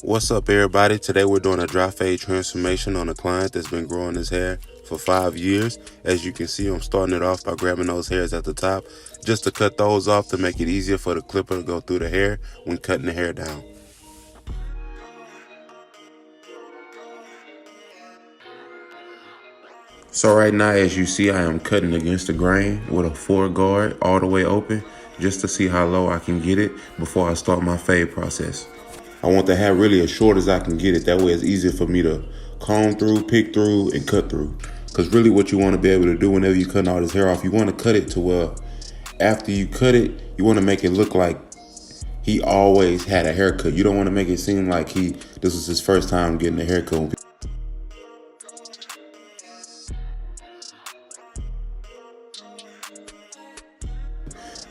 What's up, everybody? Today we're doing a dry fade transformation on a client that's been growing his hair for 5 years. As you can see, I'm starting it off by grabbing those hairs at the top just to cut those off to make it easier for the clipper to go through the hair when cutting the hair down. So right now, as you see, I am cutting against the grain with a 4 guard all the way open just to see how low I can get it before I start my fade process. I want the hair really as short as I can get it. That way it's easier for me to comb through, pick through, and cut through. Because really what you want to be able to do whenever you're cutting all this hair off, you want to cut it to where after you cut it, you want to make it look like he always had a haircut. You don't want to make it seem like this was his first time getting a haircut.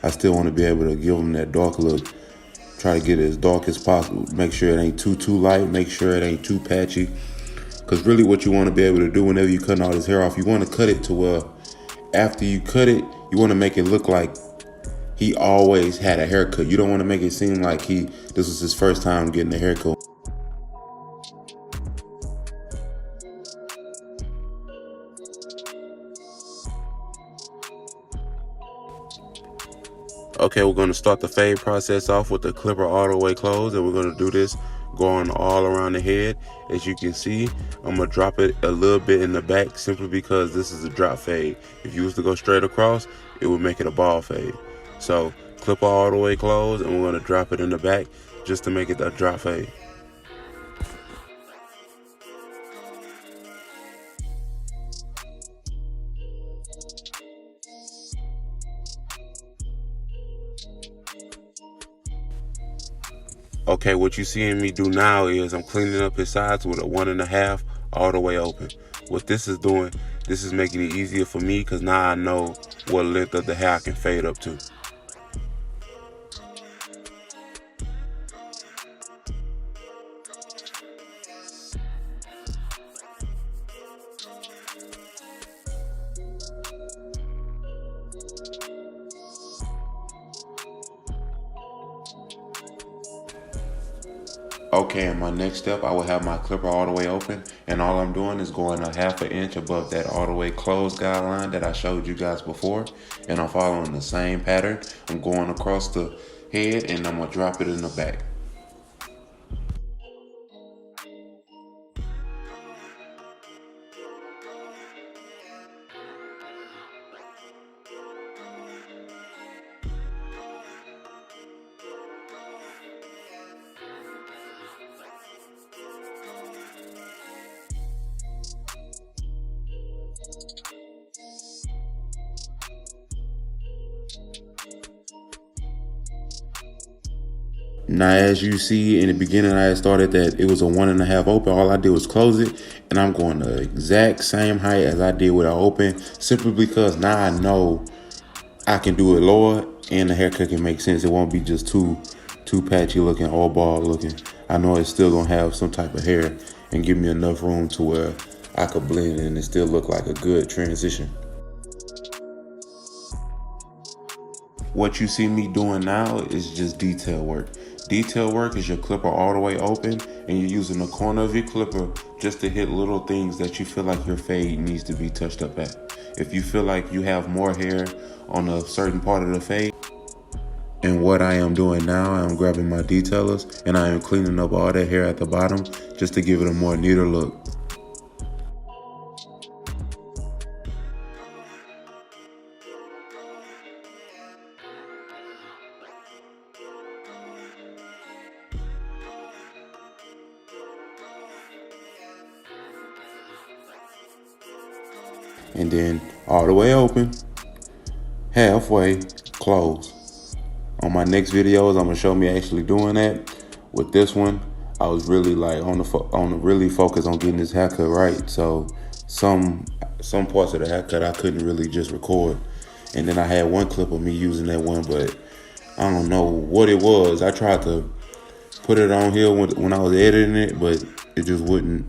I still want to be able to give him that dark look. Try to get it as dark as possible. Make sure it ain't too light. Make sure it ain't too patchy. Because really what you want to be able to do whenever you're cutting all this hair off, you want to cut it to where after you cut it, you want to make it look like he always had a haircut. You don't want to make it seem like this was his first time getting a haircut. Okay, we're going to start the fade process off with the clipper all the way closed, and we're going to do this going all around the head. As you can see, I'm going to drop it a little bit in the back simply because this is a drop fade. If you was to go straight across, it would make it a ball fade. So clipper all the way closed, and we're going to drop it in the back just to make it a drop fade. Okay, what you seeing me do now is I'm cleaning up his sides with a 1.5 all the way open. What this is doing, this is making it easier for me because now I know what length of the hair I can fade up to. Okay, in my next step, I will have my clipper all the way open, and all I'm doing is going 1/2 inch above that all the way closed guideline that I showed you guys before, and I'm following the same pattern. I'm going across the head, and I'm gonna drop it in the back. Now, as you see in the beginning, I had started that it was a 1.5 open. All I did was close it, and I'm going the exact same height as I did with an open, simply because now I know I can do it lower and the haircut can make sense. It won't be just too patchy looking or bald looking. I know it's still gonna have some type of hair and give me enough room to where I could blend in and still look like a good transition. What you see me doing now is just detail work. Detail work is your clipper all the way open, and you're using the corner of your clipper just to hit little things that you feel like your fade needs to be touched up at. If you feel like you have more hair on a certain part of the fade, and what I am doing now, I am grabbing my detailers and I am cleaning up all that hair at the bottom just to give it a more neater look. And then all the way open, halfway close. On my next videos, I'm gonna show me actually doing that. With this one, I was really like really focused on getting this haircut right. So some parts of the haircut I couldn't really just record. And then I had one clip of me using that one, but I don't know what it was. I tried to put it on here when I was editing it, but it just wouldn't.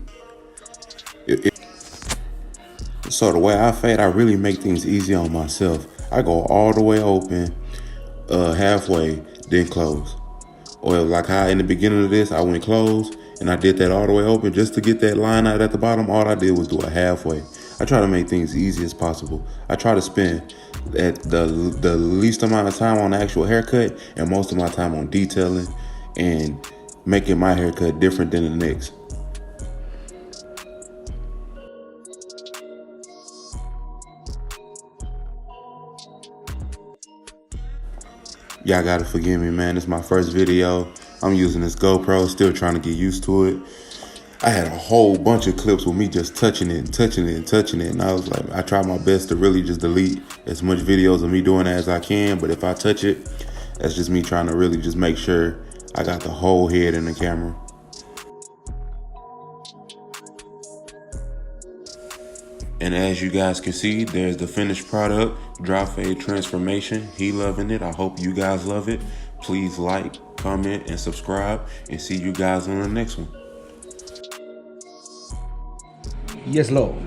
So the way I fade, I really make things easy on myself. I go all the way open, halfway, then close. Or like how in the beginning of this, I went closed and I did that all the way open just to get that line out at the bottom. All I did was do a halfway. I try to make things easy as possible. I try to spend at the least amount of time on the actual haircut and most of my time on detailing and making my haircut different than the next. Y'all gotta forgive me, man. It's my first video. I'm using this GoPro, still trying to get used to it. I had a whole bunch of clips with me just touching it and touching it and touching it. And I was like, I try my best to really just delete as much videos of me doing that as I can. But if I touch it, that's just me trying to really just make sure I got the whole head in the camera. And as you guys can see, there's the finished product, Dry Fade Transformation. He loving it. I hope you guys love it. Please like, comment, and subscribe, and see you guys on the next one. Yes, Lord.